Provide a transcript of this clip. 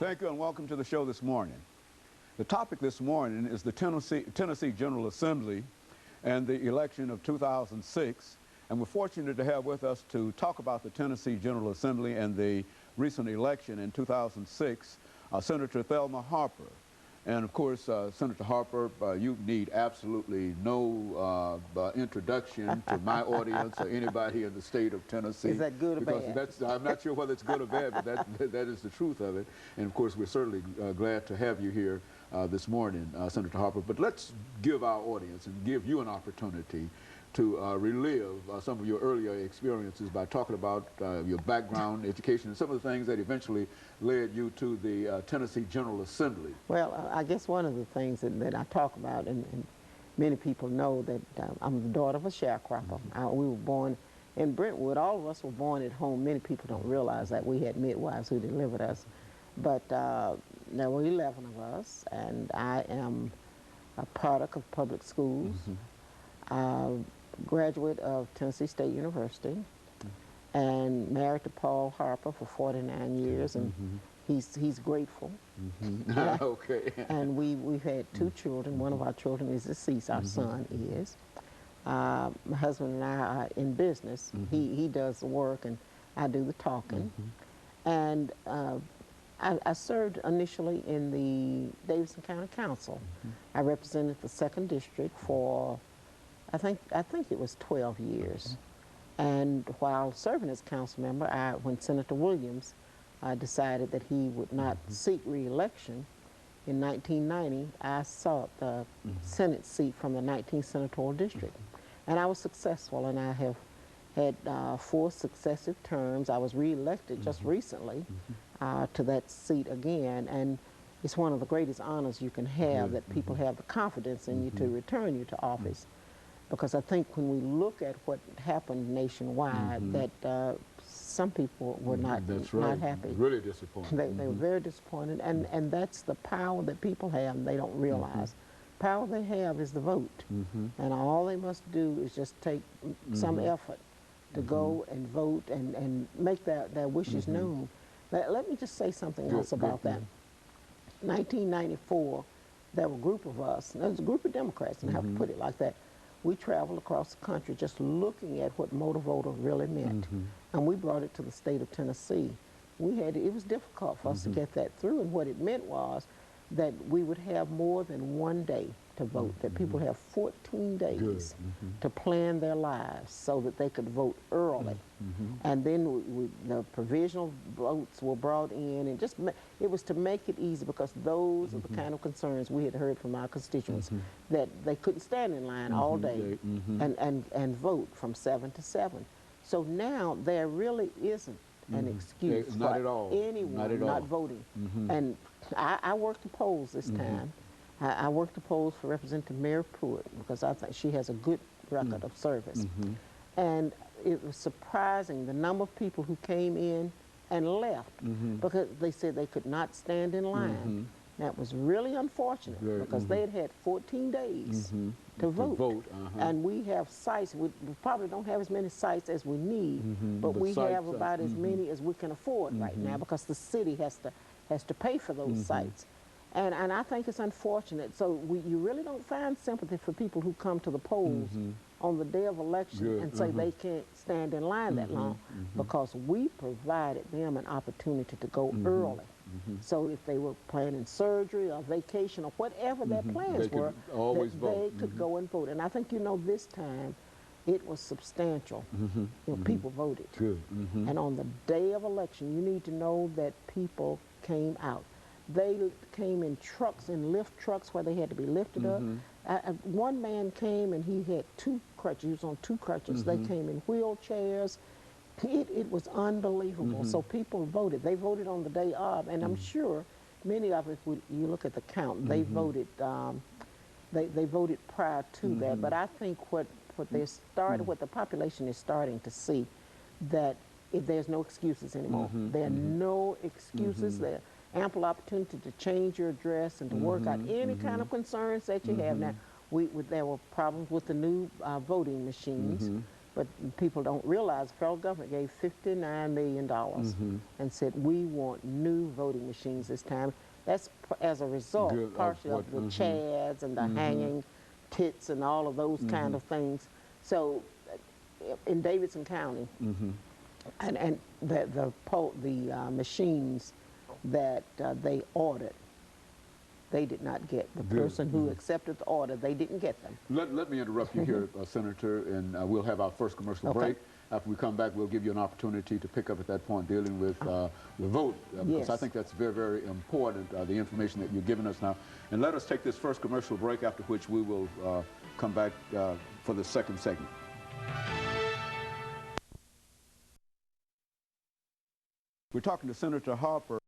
Thank you and welcome to the show this morning. The topic this morning is the Tennessee General Assembly and the election of 2006. And we're fortunate to have with us to talk about the Tennessee General Assembly and the recent election in 2006, Senator THarper. And of course, Senator Harper, you need absolutely no introduction to my audience or anybody in the state of Tennessee. Is that good or bad? I'm not sure whether it's good or bad, but that is the truth of it. And of course, we're certainly glad to have you here this morning, Senator Harper. But let's give our audience and give you an opportunity to relive some of your earlier experiences by talking about your background, education, and some of the things that eventually led you to the Tennessee General Assembly. Well, I guess one of the things that I talk about, and many people know that I'm the daughter of a sharecropper. We were born in Brentwood. All of us were born at home. Many people don't realize that we had midwives who delivered us. But there were 11 of us, and I am a product of public schools. Graduate of Tennessee State University, and married to Paul Harper for 49 years, and he's grateful. Okay. And we've had 2 children. One of our children is deceased. Our son is. My husband and I are in business. He does the work, and I do the talking. And I served initially in the Davidson County Council. I represented the 2nd District for I think it was 12 years. And while serving as council member, when Senator Williams decided that he would not seek re-election in 1990, I sought the Senate seat from the 19th Senatorial District. And I was successful, and I have had 4 successive terms. I was re-elected just recently to that seat again, and it's one of the greatest honors you can have, that people have the confidence in you to return you to office. Because I think when we look at what happened nationwide, that some people were not happy. Really disappointed. They were very disappointed, and that's the power that people have, and they don't realize. Power they have is the vote, and all they must do is just take some effort to go and vote and make their wishes known. Let me just say something else about that. 1994, there were a group of us, and there was a group of Democrats, and I have to put it like that. We traveled across the country just looking at what motor voter really meant. And we brought it to the state of Tennessee. It was difficult for us to get that through, and what it meant was that we would have more than one day to vote, that people have 14 days to plan their lives so that they could vote early. And then the provisional votes were brought in, and it was to make it easy, because those are the kind of concerns we had heard from our constituents, that they couldn't stand in line all day and vote from 7 to 7. So now there really isn't an excuse for anyone not voting. And I worked the polls this time. I worked the polls for Representative Mary Pruitt, because I think she has a good record of service. And it was surprising the number of people who came in and left because they said they could not stand in line. That was really unfortunate, because they had had 14 days to vote. And we have sites. We probably don't have as many sites as we need, but we have about as many as we can afford right now, because the city has to pay for those sites. And I think it's unfortunate. So you really don't find sympathy for people who come to the polls on the day of election and say they can't stand in line that long, because we provided them an opportunity to go early. So if they were planning surgery or vacation or whatever their plans were, they could go and vote. And I think, this time it was substantial. People voted. And on the day of election, you need to know that people came out. They came in trucks, in lift trucks where they had to be lifted up. One man came and he had 2 crutches. He was on 2 crutches. They came in wheelchairs. It was unbelievable. So people voted. They voted on the day of, and I'm sure many of us, when you look at the count, they voted. They voted prior to that. But I think what the population is starting to see, that there's no excuses anymore. There are no excuses there. Ample opportunity to change your address and to work out any kind of concerns that you have. Now, there were problems with the new voting machines, But people don't realize the federal government gave $59 million and said, we want new voting machines this time. That's as a result, partially of the chads and the hanging tits and all of those kind of things. So in Davidson County, and the machines that they ordered, they did not get. The person who accepted the order, they didn't get them. Let me interrupt you here, Senator, and we'll have our first commercial break. After we come back, we'll give you an opportunity to pick up at that point dealing with the vote, because I think that's very, very important, the information that you're giving us now. And let us take this first commercial break, after which we will come back for the second segment. We're talking to Senator Harper.